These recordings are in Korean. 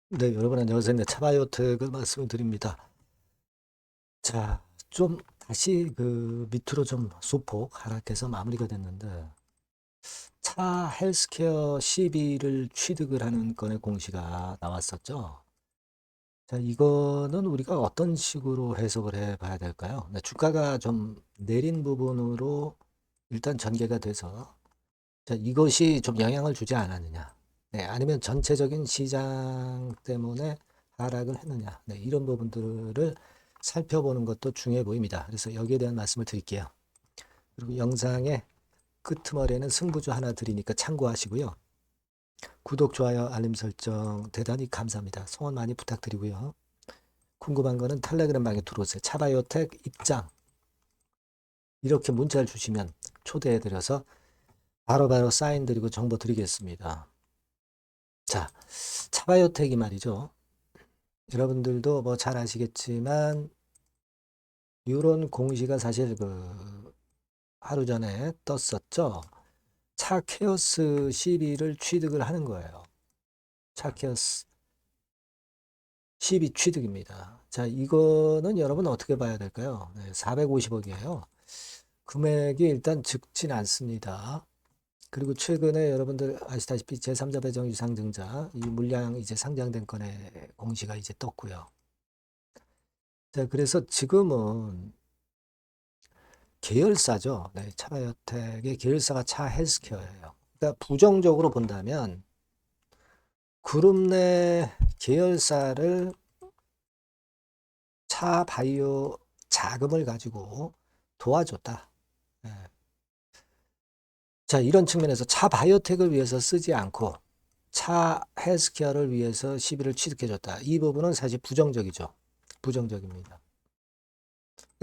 네, 여러분 안녕하세요. 네, 차바이오텍을 말씀을 드립니다. 자, 좀 다시 그 밑으로 좀 소폭 하락해서 마무리가 됐는데, 차 헬스케어 12를 취득을 하는 건의 공시가 나왔었죠. 자, 이거는 우리가 어떤 식으로 해석을 해 봐야 될까요? 네, 주가가 좀 내린 부분으로 일단 전개가 돼서, 자, 이것이 좀 영향을 주지 않았느냐. 네, 아니면 전체적인 시장 때문에 하락을 했느냐. 네, 이런 부분들을 살펴보는 것도 중요해 보입니다. 그래서 여기에 대한 말씀을 드릴게요. 그리고 영상의 끄트머리에는 승부주 하나 드리니까 참고하시고요. 구독, 좋아요, 알림 설정 대단히 감사합니다. 소원 많이 부탁드리고요. 궁금한 거는 텔레그램 방에 들어오세요. 차바이오텍 입장 이렇게 문자를 주시면 초대해드려서 바로바로 사인 드리고 정보 드리겠습니다. 자, 차바이오텍이 말이죠. 여러분들도 뭐 잘 아시겠지만 이런 공시가 사실 그 하루 전에 떴었죠. 차케오스 12를 취득을 하는 거예요. 차케오스 12 취득입니다. 자, 이거는 여러분 어떻게 봐야 될까요? 네, 450억이에요. 금액이 일단 적진 않습니다. 그리고 최근에 여러분들 아시다시피 제3자 배정 유상증자 이 물량 이제 상장된 건의 공시가 이제 떴고요. 자, 그래서 지금은 계열사죠. 네, 차바이오텍의 계열사가 차 헬스케어예요. 그러니까 부정적으로 본다면 그룹 내 계열사를 차 바이오 자금을 가지고 도와줬다. 네. 자, 이런 측면에서 차 바이오텍을 위해서 쓰지 않고 차 헬스케어를 위해서 시비를 취득해줬다. 이 부분은 사실 부정적이죠. 부정적입니다.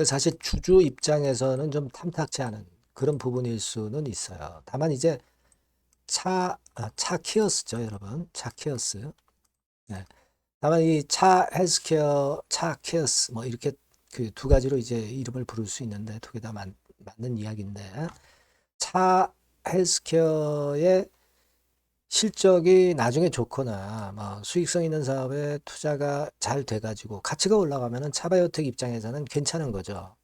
사실 주주 입장에서는 좀 탐탁치 않은 그런 부분일 수는 있어요. 다만 이제 차키어스죠, 여러분. 차키어스. 네. 다만 이 차 헬스케어, 차키어스 뭐 이렇게 그 두 가지로 이제 이름을 부를 수 있는데 두 개 다 맞는 이야기인데 차 헬스케어의 실적이 나중에 좋거나 뭐 수익성 있는 사업에 투자가 잘 돼가지고 가치가 올라가면은 차바이오텍 입장에서는 괜찮은 거죠.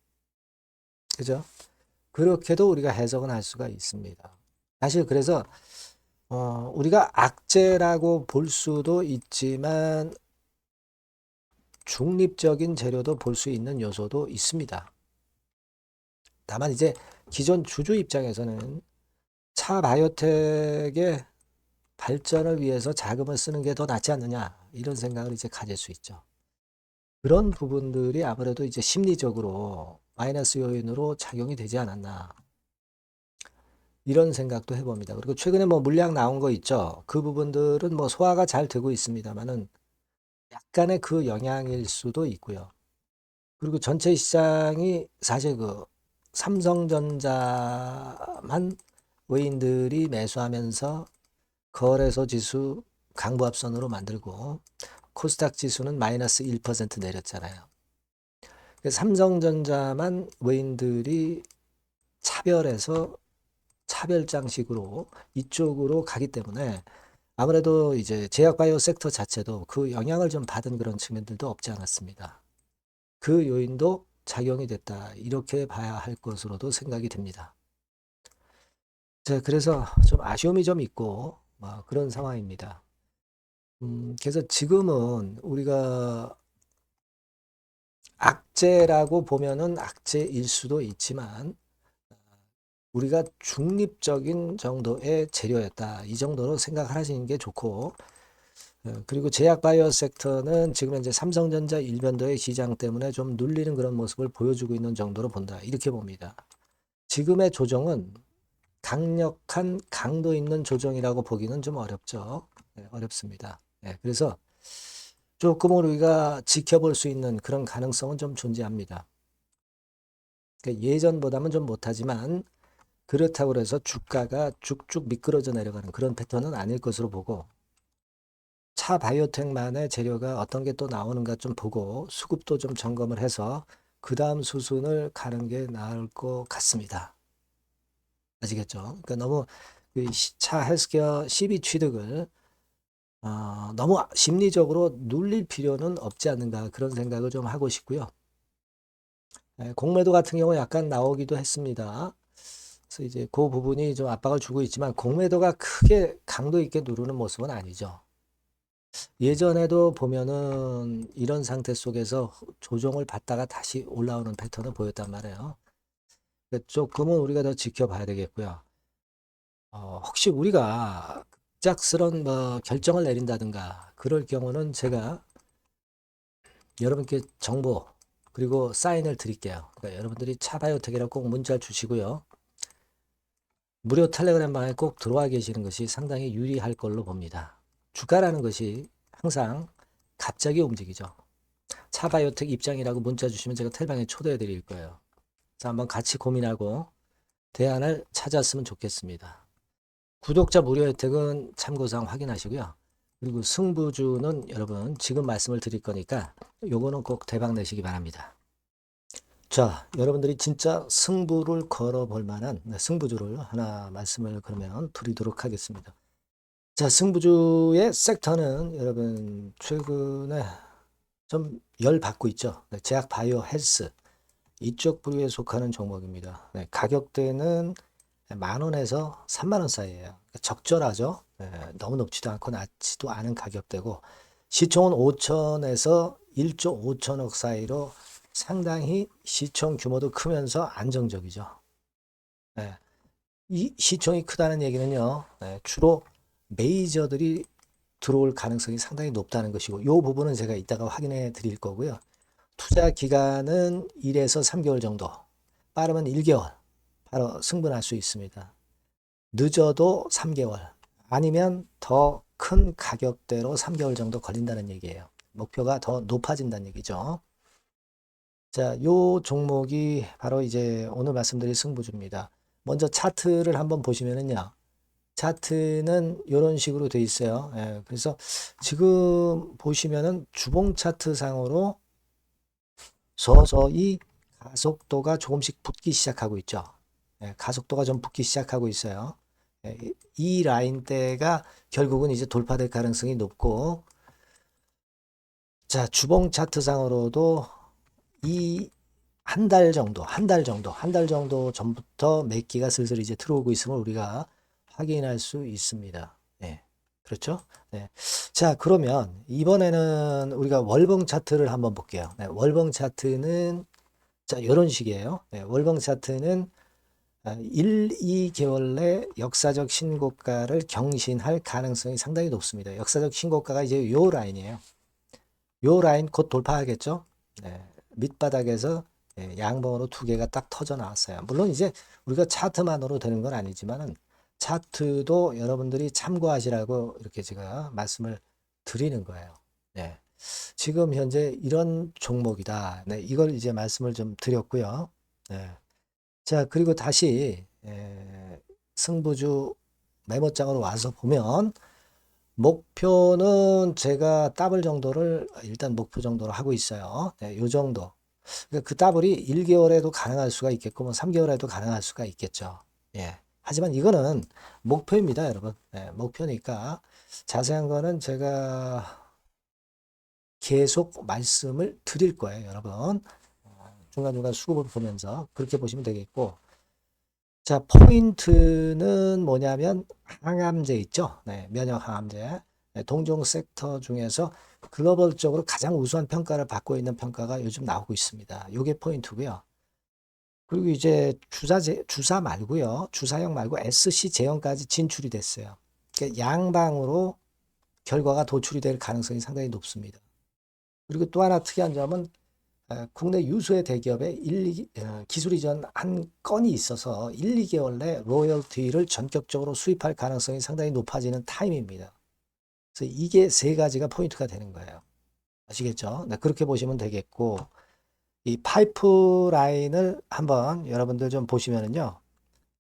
그죠? 그렇게도 우리가 해석은 할 수가 있습니다. 사실 그래서 우리가 악재라고 볼 수도 있지만 중립적인 재료도 볼 수 있는 요소도 있습니다. 다만 이제 기존 주주 입장에서는 차 바이오텍의 발전을 위해서 자금을 쓰는 게 더 낫지 않느냐 이런 생각을 이제 가질 수 있죠. 그런 부분들이 아무래도 이제 심리적으로 마이너스 요인으로 작용이 되지 않았나 이런 생각도 해봅니다. 그리고 최근에 뭐 물량 나온 거 있죠. 그 부분들은 뭐 소화가 잘 되고 있습니다만은 약간의 그 영향일 수도 있고요. 그리고 전체 시장이 사실 그 삼성전자만 외인들이 매수하면서 거래소 지수 강보합선으로 만들고 코스닥 지수는 마이너스 1% 내렸잖아요. 삼성전자만 외인들이 차별해서 차별장식으로 이쪽으로 가기 때문에 아무래도 이제 제약바이오 섹터 자체도 그 영향을 좀 받은 그런 측면들도 없지 않았습니다. 그 요인도 작용이 됐다. 이렇게 봐야 할 것으로도 생각이 됩니다. 자, 그래서 좀 아쉬움이 좀 있고 그런 상황입니다. 그래서 지금은 우리가 악재라고 보면은 악재일 수도 있지만 우리가 중립적인 정도의 재료였다. 이 정도로 생각하시는 게 좋고 그리고 제약 바이오 섹터는 지금 현재 삼성전자 일변도의 시장 때문에 좀 눌리는 그런 모습을 보여주고 있는 정도로 본다. 이렇게 봅니다. 지금의 조정은 강력한 강도 있는 조정이라고 보기는 좀 어렵죠. 네, 어렵습니다. 네, 그래서 조금 우리가 지켜볼 수 있는 그런 가능성은 좀 존재합니다. 그러니까 예전보다는 좀 못하지만 그렇다고 해서 주가가 쭉쭉 미끄러져 내려가는 그런 패턴은 아닐 것으로 보고 차 바이오텍만의 재료가 어떤 게 또 나오는가 좀 보고 수급도 좀 점검을 해서 그 다음 수순을 가는 게 나을 것 같습니다. 아시겠죠? 그러니까 너무 차 헬스케어 12 취득을 너무 심리적으로 눌릴 필요는 없지 않는가 그런 생각을 좀 하고 싶고요. 공매도 같은 경우 약간 나오기도 했습니다. 그래서 이제 그 부분이 좀 압박을 주고 있지만 공매도가 크게 강도 있게 누르는 모습은 아니죠. 예전에도 보면은 이런 상태 속에서 조정을 받다가 다시 올라오는 패턴을 보였단 말이에요. 조금은 우리가 더 지켜봐야 되겠고요. 혹시 우리가 급작스런 뭐 결정을 내린다든가 그럴 경우는 제가 여러분께 정보 그리고 사인을 드릴게요. 그러니까 여러분들이 차바이오텍이라고 꼭 문자 주시고요. 무료 텔레그램 방에 꼭 들어와 계시는 것이 상당히 유리할 걸로 봅니다. 주가라는 것이 항상 갑자기 움직이죠. 차바이오텍 입장이라고 문자 주시면 제가 텔방에 초대해 드릴 거예요. 그래서 한번 같이 고민하고 대안을 찾았으면 좋겠습니다. 구독자 무료 혜택은 참고사항 확인하시고요. 그리고 승부주는 여러분 지금 말씀을 드릴 거니까 요거는 꼭 대박 내시기 바랍니다. 자, 여러분들이 진짜 승부를 걸어볼 만한 승부주를 하나 말씀을 그러면 드리도록 하겠습니다. 자, 승부주의 섹터는 여러분 최근에 좀 열 받고 있죠. 제약 바이오 헬스 이쪽 부류에 속하는 종목입니다. 가격대는 10,000원에서 30,000원 사이에요. 적절하죠. 너무 높지도 않고 낮지도 않은 가격대고 시총은 5천에서 1조 5천억 사이로 상당히 시총 규모도 크면서 안정적이죠. 이 시총이 크다는 얘기는요. 주로 메이저들이 들어올 가능성이 상당히 높다는 것이고 이 부분은 제가 이따가 확인해 드릴 거고요. 투자 기간은 1에서 3개월 정도, 빠르면 1개월 바로 승분할 수 있습니다. 늦어도 3개월 아니면 더 큰 가격대로 3개월 정도 걸린다는 얘기예요. 목표가 더 높아진다는 얘기죠. 자, 요 종목이 바로 이제 오늘 말씀드릴 승부주입니다. 먼저 차트를 한번 보시면은요. 차트는 이런 식으로 돼 있어요. 그래서 지금 보시면은 주봉 차트 상으로 서서히 가속도가 조금씩 붙기 시작하고 있죠. 가속도가 좀 붙기 시작하고 있어요. 이 라인대가 결국은 이제 돌파될 가능성이 높고, 자, 주봉 차트상으로도 이 한 달 정도 전부터 매기가 슬슬 이제 들어오고 있음을 우리가 확인할 수 있습니다. 그렇죠? 자, 그러면 이번에는 우리가 월봉 차트를 한번 볼게요. 월봉 차트는 자, 이런 식이에요. 월봉 차트는 1, 2개월 내 역사적 신고가를 경신할 가능성이 상당히 높습니다. 역사적 신고가가 이제 요 라인이에요. 요 라인 곧 돌파하겠죠? 밑바닥에서 양봉으로 두 개가 딱 터져 나왔어요. 물론 이제 우리가 차트만으로 되는 건 아니지만은 차트도 여러분들이 참고하시라고 이렇게 제가 말씀을 드리는 거예요. 지금 현재 이런 종목이다. 이걸 이제 말씀을 좀 드렸고요. 자, 그리고 다시 승부주 메모장으로 와서 보면 목표는 제가 더블 정도를 일단 목표 정도로 하고 있어요. 요 정도. 그러니까 그 더블이 1개월에도 가능할 수가 있겠고 뭐 3개월에도 가능할 수가 있겠죠. 하지만 이거는 목표입니다, 여러분. 목표니까 자세한 거는 제가 계속 말씀을 드릴 거예요, 여러분. 중간중간 수급을 보면서 그렇게 보시면 되겠고. 자, 포인트는 뭐냐면 항암제 있죠. 면역 항암제. 동종 섹터 중에서 글로벌적으로 가장 우수한 평가를 받고 있는 평가가 요즘 나오고 있습니다. 요게 포인트고요. 그리고 이제 주사 말고요. 주사형 말고 SC 제형까지 진출이 됐어요. 그러니까 양방으로 결과가 도출이 될 가능성이 상당히 높습니다. 그리고 또 하나 특이한 점은 국내 유수의 대기업에 기술 이전 한 건이 있어서 1, 2개월 내 로열티를 전격적으로 수입할 가능성이 상당히 높아지는 타임입니다. 그래서 이게 세 가지가 포인트가 되는 거예요. 아시겠죠? 그렇게 보시면 되겠고, 이 파이프라인을 한번 여러분들 좀 보시면은요.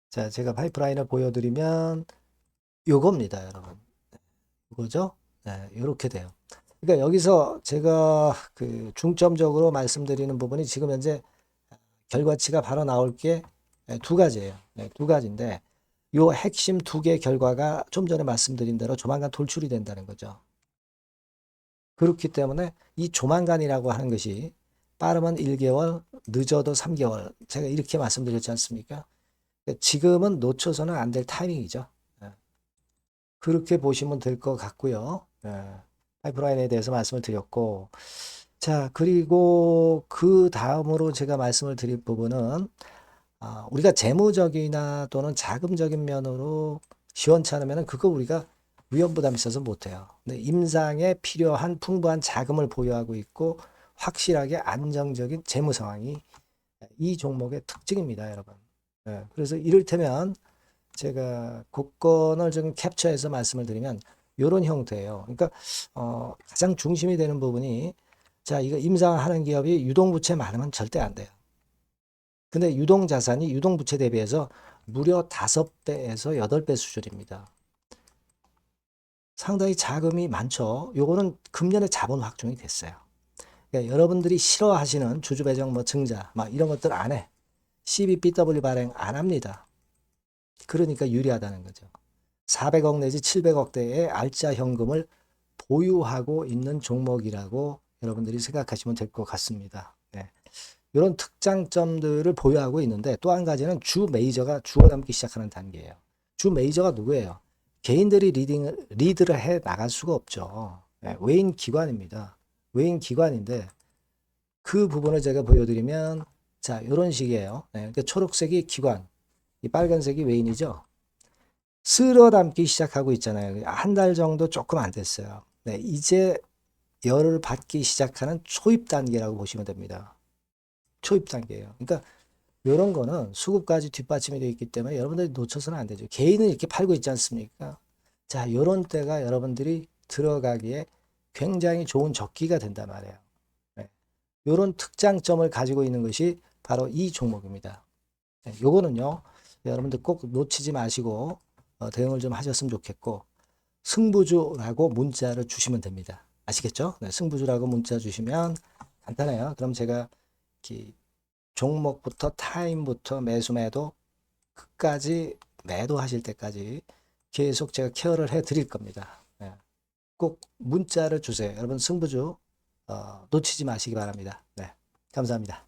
자, 제가 파이프라인을 보여드리면 요겁니다, 여러분. 이거죠? 이렇게 돼요. 그러니까 여기서 제가 그 중점적으로 말씀드리는 부분이 지금 현재 결과치가 바로 나올 게 두 가지예요. 두 가지인데 요 핵심 두 개 결과가 좀 전에 말씀드린 대로 조만간 돌출이 된다는 거죠. 그렇기 때문에 이 조만간이라고 하는 것이 빠르면 1개월, 늦어도 3개월. 제가 이렇게 말씀드렸지 않습니까? 지금은 놓쳐서는 안 될 타이밍이죠. 예. 그렇게 보시면 될 것 같고요. 예. 파이프라인에 대해서 말씀을 드렸고, 자, 그리고 그 다음으로 제가 말씀을 드릴 부분은, 우리가 재무적이나 또는 자금적인 면으로 시원찮으면 그거 우리가 위험 부담이 있어서 못해요. 근데 임상에 필요한 풍부한 자금을 보유하고 있고 확실하게 안정적인 재무 상황이 이 종목의 특징입니다, 여러분. 예, 그래서 이를테면 제가 국권을 좀 캡처해서 말씀을 드리면 이런 형태예요. 그러니까 가장 중심이 되는 부분이 자, 이거 임상하는 기업이 유동부채 많으면 절대 안 돼요. 근데 유동자산이 유동부채 대비해서 무려 5배에서 8배 수준입니다. 상당히 자금이 많죠. 요거는 금년에 자본 확정이 됐어요. 그러니까 여러분들이 싫어하시는 주주배정 뭐 증자 막 이런 것들 안 해. CBBW 발행 안 합니다. 그러니까 유리하다는 거죠. 400억 내지 700억대의 알짜 현금을 보유하고 있는 종목이라고 여러분들이 생각하시면 될 것 같습니다. 네. 이런 특장점들을 보유하고 있는데 또 한 가지는 주 메이저가 주워담기 시작하는 단계예요. 주 메이저가 누구예요? 개인들이 리드를 해 나갈 수가 없죠. 네. 외인 기관입니다. 외인 기관인데 그 부분을 제가 보여드리면 자 이런 식이에요. 네. 그러니까 초록색이 기관, 이 빨간색이 외인이죠. 쓸어 담기 시작하고 있잖아요. 한 달 정도 조금 안 됐어요. 네, 이제 열을 받기 시작하는 초입 단계라고 보시면 됩니다. 초입 단계예요. 그러니까 이런 거는 수급까지 뒷받침이 되어 있기 때문에 여러분들이 놓쳐서는 안 되죠. 개인은 이렇게 팔고 있지 않습니까? 자, 이런 때가 여러분들이 들어가기에 굉장히 좋은 적기가 된단 말이에요. 네. 이런 특장점을 가지고 있는 것이 바로 이 종목입니다. 네, 요거는요, 여러분들 꼭 놓치지 마시고 대응을 좀 하셨으면 좋겠고, 승부주라고 문자를 주시면 됩니다. 아시겠죠? 네, 승부주라고 문자 주시면 간단해요. 그럼 제가 이렇게 종목부터 타임부터 매수 매도 끝까지 매도하실 때까지 계속 제가 케어를 해 드릴 겁니다. 네, 꼭 문자를 주세요. 여러분 승부주 놓치지 마시기 바랍니다. 네, 감사합니다.